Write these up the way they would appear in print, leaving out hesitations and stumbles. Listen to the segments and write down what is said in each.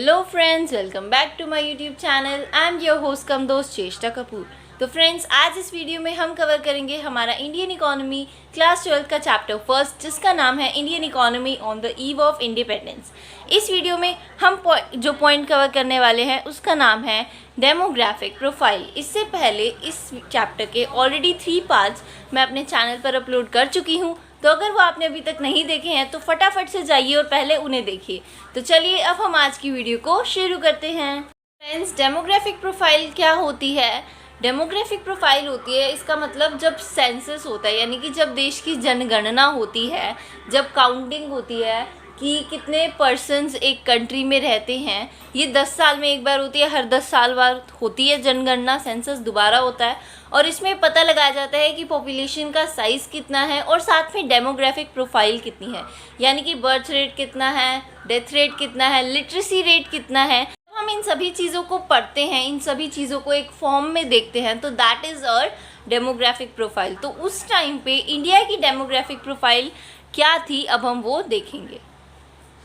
Hello friends, welcome back to my YouTube channel. I am your host cum दोस्त चेष्टा कपूर। तो friends, आज इस video में हम कवर करेंगे हमारा इंडियन इकोनॉमी क्लास 12 का चैप्टर फर्स्ट, जिसका नाम है Indian economy on the eve of independence. इस वीडियो में हम जो पॉइंट कवर करने वाले हैं उसका नाम है डेमोग्राफिक प्रोफाइल। इससे पहले इस चैप्टर के ऑलरेडी 3 पार्ट्स मैं अपने चैनल पर अपलोड कर चुकी हूँ, तो अगर वो आपने अभी तक नहीं देखे हैं तो फटाफट से जाइए और पहले उन्हें देखिए। तो चलिए अब हम आज की वीडियो को शुरू करते हैं। फ्रेंड्स, डेमोग्राफिक प्रोफाइल क्या होती है? डेमोग्राफिक प्रोफाइल होती है, इसका मतलब जब सेंसस होता है, यानी कि जब देश की जनगणना होती है, जब काउंटिंग होती है कि कितने पर्सन्स एक कंट्री में रहते हैं। ये 10 साल में एक बार होती है, हर 10 साल बाद होती है जनगणना, सेंसस दोबारा होता है और इसमें पता लगाया जाता है कि पॉपुलेशन का साइज़ कितना है और साथ में डेमोग्राफिक प्रोफाइल कितनी है, यानी कि बर्थ रेट कितना है, डेथ रेट कितना है, लिटरेसी रेट कितना है। हम इन सभी चीज़ों को पढ़ते हैं, इन सभी चीज़ों को एक फॉर्म में देखते हैं, तो that is our demographic profile. तो उस टाइम पे इंडिया की डेमोग्राफिक प्रोफाइल क्या थी, अब हम वो देखेंगे।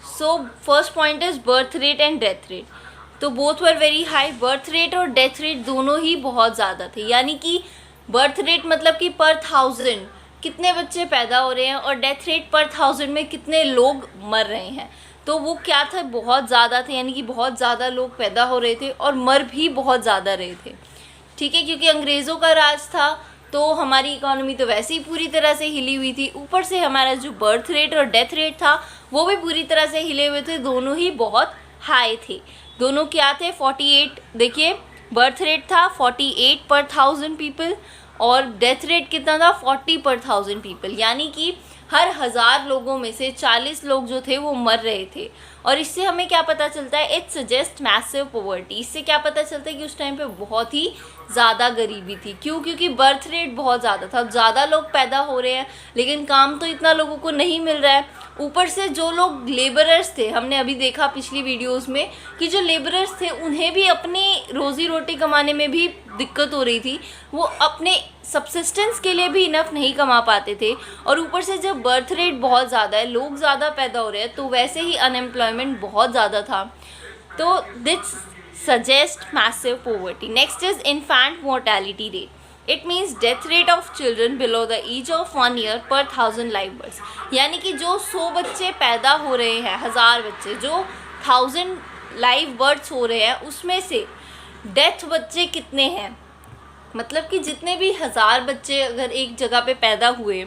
So first point is birth rate and death rate. तो both were very high. Birth rate और डेथ रेट दोनों ही बहुत ज़्यादा थे, यानी कि बर्थ रेट मतलब कि पर 1000 कितने बच्चे पैदा हो रहे हैं और डेथ रेट पर 1000 में कितने लोग मर रहे हैं। तो वो क्या था, बहुत ज़्यादा थे, यानी कि बहुत ज़्यादा लोग पैदा हो रहे थे और मर भी बहुत ज़्यादा रहे थे। ठीक है, क्योंकि अंग्रेज़ों का राज था तो हमारी इकोनॉमी तो वैसे ही पूरी तरह से हिली हुई थी, ऊपर से हमारा जो बर्थ रेट और डेथ रेट था वो भी पूरी तरह से हिले हुए थे। दोनों ही बहुत हाई थे। दोनों क्या थे, 48, देखिए बर्थ रेट था 48 पर 1000 पीपल और डेथ रेट कितना था, 40 पर 1000 पीपल, यानी कि हर 1000 लोगों में से 40 लोग जो थे वो मर रहे थे। और इससे हमें क्या पता चलता है, इट सजेस्ट मैसिव पॉवर्टी। इससे क्या पता चलता है कि उस टाइम पे बहुत ही ज़्यादा गरीबी थी। क्यों? क्योंकि बर्थ रेट बहुत ज़्यादा था, ज़्यादा लोग पैदा हो रहे हैं लेकिन काम तो इतना लोगों को नहीं मिल रहा है। ऊपर से जो लोग लेबरर्स थे, हमने अभी देखा पिछली वीडियोस में कि जो लेबरर्स थे उन्हें भी अपनी रोज़ी रोटी कमाने में भी दिक्कत हो रही थी, वो अपने सब्सिस्टेंस के लिए भी इनफ नहीं कमा पाते थे। और ऊपर से जब बर्थ रेट बहुत ज़्यादा है, लोग ज़्यादा पैदा हो रहे हैं, तो वैसे ही अनएम्प्लॉयमेंट बहुत ज़्यादा था। तो this suggest massive poverty. Next is infant mortality rate. It means death rate of children below the age of 1 year per 1000 live birds, यानी कि जो 100 बच्चे पैदा हो रहे हैं, 1000 बच्चे, जो 1000 लाइव बर्ड्स हो रहे हैं, उसमें से डेथ बच्चे कितने हैं, मतलब कि जितने भी 1000 बच्चे अगर एक जगह पे पैदा हुए,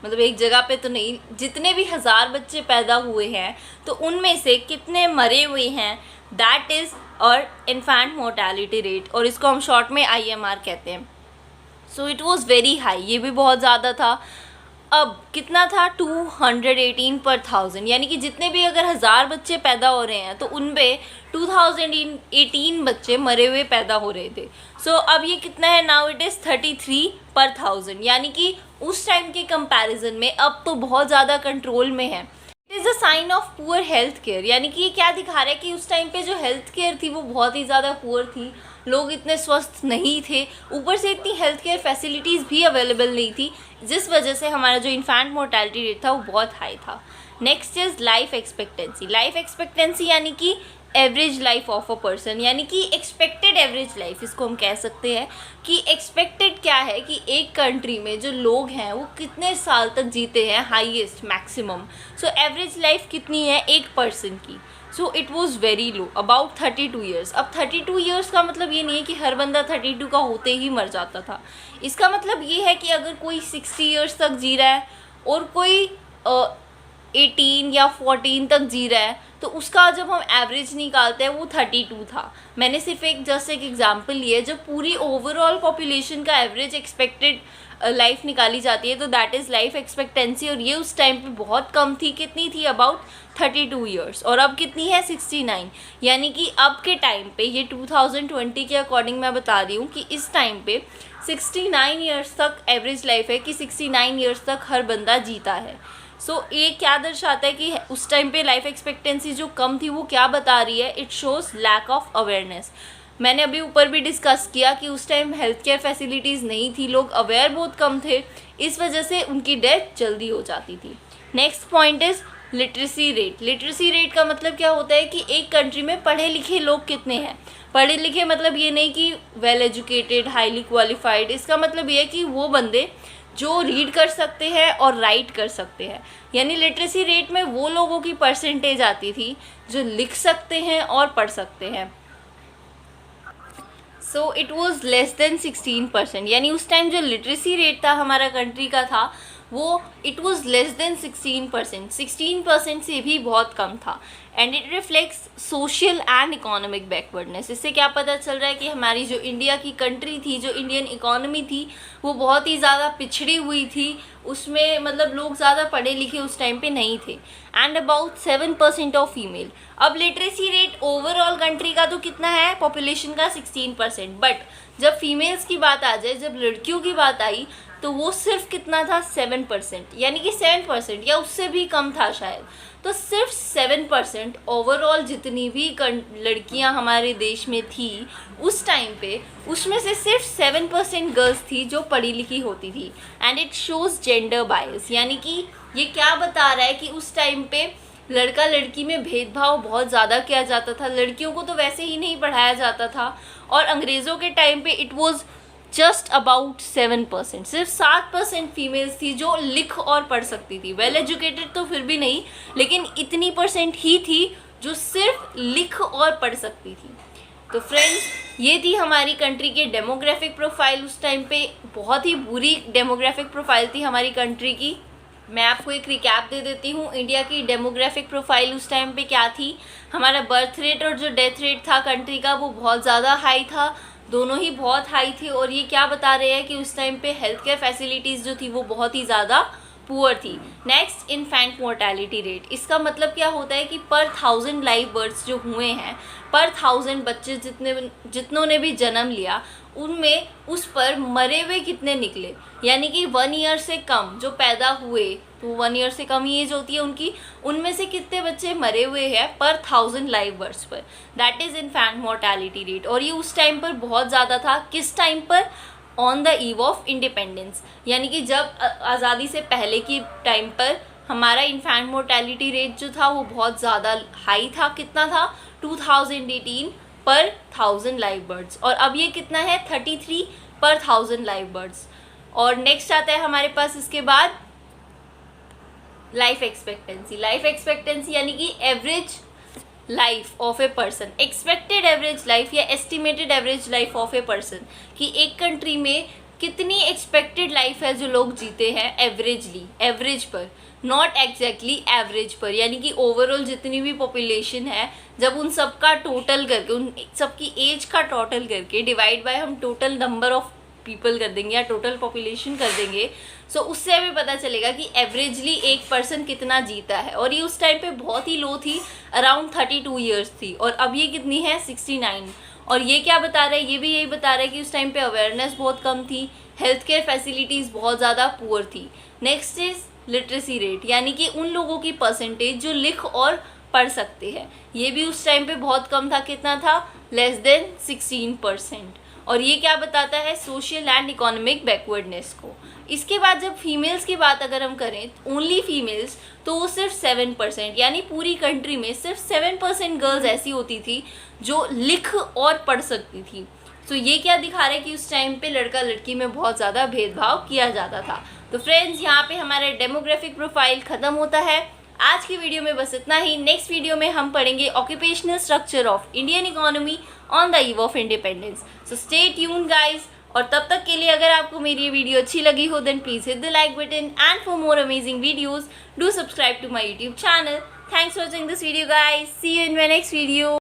मतलब एक जगह पे तो नहीं, जितने भी 1000 बच्चे पैदा हुए हैं तो उनमें से कितने मरे हुए हैं, दैट इज़ और इन्फेंट मोर्टेलिटी रेट, और इसको हम शॉर्ट में IMR कहते हैं। So it was very high, ये भी बहुत ज़्यादा था। अब कितना था, 218 पर 1000, यानी कि जितने भी अगर 1000 बच्चे पैदा हो रहे हैं तो उनपे 2018 बच्चे मरे हुए पैदा हो रहे थे। सो अब ये कितना है, नाउ इट इज़ 33 पर 1000, यानी कि उस टाइम के कंपैरिजन में अब तो बहुत ज़्यादा कंट्रोल में है। It is a sign of poor health care, यानी कि ये क्या दिखा रहा है कि उस टाइम पे जो हेल्थ केयर थी वो बहुत ही ज़्यादा पुअर थी, लोग इतने स्वस्थ नहीं थे, ऊपर से इतनी हेल्थ केयर फैसिलिटीज़ भी अवेलेबल नहीं थी, जिस वजह से हमारा जो इन्फेंट मोर्टेलिटी रेट था वो बहुत हाई था। Next is life expectancy. Life expectancy यानी कि average life of a person, यानी कि एक्सपेक्टेड एवरेज लाइफ, इसको हम कह सकते हैं कि एक्सपेक्टेड क्या है कि एक कंट्री में जो लोग हैं वो कितने साल तक जीते हैं, highest maximum. So average life कितनी है एक पर्सन की, so it was very low, about 32 years. अब 32 ईयर्स का मतलब ये नहीं है कि हर बंदा 32 का होते ही मर जाता था। इसका मतलब ये है कि अगर कोई 60 ईयर्स तक जी रहा है और कोई 18 या 14 तक जी रहा है, तो उसका जब हम एवरेज निकालते हैं वो 32 था। मैंने सिर्फ एक जस्ट एक एग्जांपल लिया है। जब पूरी ओवरऑल पॉपुलेशन का एवरेज एक्सपेक्टेड लाइफ निकाली जाती है तो दैट इज़ लाइफ एक्सपेक्टेंसी, और ये उस टाइम पे बहुत कम थी। कितनी थी, अबाउट 32 ईयर्स, और अब कितनी है, 69। यानी कि अब के टाइम पे, ये 2020 के अकॉर्डिंग मैं बता रही हूँ कि इस टाइम पे 69 ईयर्स तक एवरेज लाइफ है, कि 69 ईयर्स तक हर बंदा जीता है। सो ये क्या दर्शाता है कि उस टाइम पे लाइफ एक्सपेक्टेंसी जो कम थी वो क्या बता रही है, it shows lack of awareness. मैंने अभी ऊपर भी डिस्कस किया कि उस टाइम हेल्थ केयर फैसिलिटीज़ नहीं थी, लोग अवेयर बहुत कम थे, इस वजह से उनकी डेथ जल्दी हो जाती थी। Next point is literacy rate. Literacy rate का मतलब क्या होता है कि एक कंट्री में पढ़े लिखे लोग कितने हैं। पढ़े लिखे मतलब ये नहीं कि वेल एजुकेटेड, हाईली क्वालिफाइड, इसका मतलब ये है कि वो बंदे जो रीड कर सकते हैं और राइट कर सकते हैं। यानी लिटरेसी रेट में वो लोगों की परसेंटेज आती थी जो लिख सकते हैं और पढ़ सकते हैं। So it was less than 16%। यानी उस टाइम जो लिटरेसी रेट था हमारा कंट्री का था वो इट वॉज लेस देन 16%। 16% से भी बहुत कम था। And it reflects social and economic backwardness. इससे क्या पता चल रहा है कि हमारी जो इंडिया की कंट्री थी, जो इंडियन इकोनॉमी थी, वो बहुत ही ज़्यादा पिछड़ी हुई थी। उसमें मतलब लोग ज़्यादा पढ़े लिखे उस टाइम पे नहीं थे। And about 7% of female. अब लिटरेसी रेट ओवरऑल कंट्री का तो कितना है, पॉपुलेशन का 16%, बट जब फीमेल्स की बात आ जाए, जब लड़कियों की बात आई, तो वो सिर्फ कितना था, 7%। यानी कि 7% या उससे भी कम था शायद। तो सिर्फ 7% ओवरऑल जितनी भी लड़कियां हमारे देश में थी उस टाइम पे, उसमें से सिर्फ 7% गर्ल्स थी जो पढ़ी लिखी होती थी। And it shows gender bias. यानी कि ये क्या बता रहा है कि उस टाइम पे लड़का लड़की में भेदभाव बहुत ज़्यादा किया जाता था। लड़कियों को तो वैसे ही नहीं पढ़ाया जाता था। और अंग्रेज़ों के टाइम पे इट वॉज जस्ट अबाउट 7%। सिर्फ 7% फीमेल्स थी जो लिख और पढ़ सकती थी। वेल एजुकेटेड तो फिर भी नहीं, लेकिन इतनी परसेंट ही थी जो सिर्फ लिख और पढ़ सकती थी। तो फ्रेंड्स, ये थी हमारी कंट्री के डेमोग्राफिक प्रोफाइल। उस टाइम पे बहुत ही बुरी डेमोग्राफिक प्रोफाइल थी हमारी कंट्री की। मैं आपको एक रिकैप दे देती हूँ। इंडिया की डेमोग्राफिक प्रोफाइल उस टाइम पे क्या थी। हमारा बर्थ रेट और जो डेथ रेट था कंट्री का, वो बहुत ज़्यादा हाई था। दोनों ही बहुत हाई थे। और ये क्या बता रहे हैं कि उस टाइम पे हेल्थ केयर फैसिलिटीज़ जो थी वो बहुत ही ज़्यादा पुअर थी। Next, infant mortality rate. इसका मतलब क्या होता है कि पर 1000 लाइव बर्थ्स जो हुए हैं, पर 1000 बच्चे जितनों ने भी जन्म लिया, उनमें उस पर मरे हुए कितने निकले। यानी कि 1 ईयर से कम जो पैदा हुए, तो 1 ईयर से कम एज होती है उनकी, उनमें से कितने बच्चे मरे हुए हैं पर 1000 लाइव बर्थ्स पर। That is infant mortality rate. और ये उस टाइम पर बहुत ज़्यादा था। किस टाइम पर? On the eve of independence. यानी कि जब आज़ादी से पहले की टाइम पर हमारा इन्फेंट मोर्टेलिटी रेट जो था वो बहुत ज़्यादा हाई था। कितना था? 2018 पर 1000 लाइव बर्ड्स। और अब ये कितना है? 33 पर 1000 लाइव बर्ड्स। और नेक्स्ट आता है हमारे पास इसके बाद लाइफ एक्सपेक्टेंसी। लाइफ एक्सपेक्टेंसी यानी कि average life of a person, expected average life या estimated average life of a person, कि एक कंट्री में कितनी एक्सपेक्टेड लाइफ है जो लोग जीते हैं एवरेजली, एवरेज पर, नॉट एग्जैक्टली एवरेज पर। यानी कि ओवरऑल जितनी भी पॉपुलेशन है, जब उन सबका टोटल करके, उन सबकी एज का टोटल करके डिवाइड बाय हम टोटल नंबर ऑफ पीपल कर देंगे या टोटल पॉपुलेशन कर देंगे, सो उससे हमें पता चलेगा कि एवरेजली एक पर्सन कितना जीता है। और ये उस टाइम पे बहुत ही लो थी, अराउंड 32 ईयर्स थी। और अब ये कितनी है? 69। और ये क्या बता रहा है? ये भी यही बता रहा है कि उस टाइम पे अवेयरनेस बहुत कम थी, हेल्थ केयर फैसिलिटीज़ बहुत ज़्यादा पुअर थी। नेक्स्ट इज लिटरेसी रेट, यानी कि उन लोगों की परसेंटेज जो लिख और पढ़ सकते हैं, ये भी उस टाइम पे बहुत कम था। कितना था? Less than 16%। और ये क्या बताता है? सोशल एंड इकोनॉमिक बैकवर्डनेस को। इसके बाद जब फीमेल्स की बात अगर हम करें, ओनली फीमेल्स, तो वो सिर्फ 7%। यानी पूरी कंट्री में सिर्फ 7% गर्ल्स ऐसी होती थी जो लिख और पढ़ सकती थी। तो ये क्या दिखा रहा है कि उस टाइम पे लड़का लड़की में बहुत ज़्यादा भेदभाव किया जाता था। तो फ्रेंड्स, यहाँ पे हमारा डेमोग्राफिक प्रोफाइल ख़त्म होता है। आज की वीडियो में बस इतना ही। नेक्स्ट वीडियो में हम पढ़ेंगे occupational structure of Indian economy on the eve of independence. So stay tune guys. और तब तक के लिए अगर आपको मेरी ये वीडियो अच्छी लगी हो, then please hit the like button, and for more amazing videos do subscribe to my YouTube channel. Thanks for watching this video guys. See you in my next video.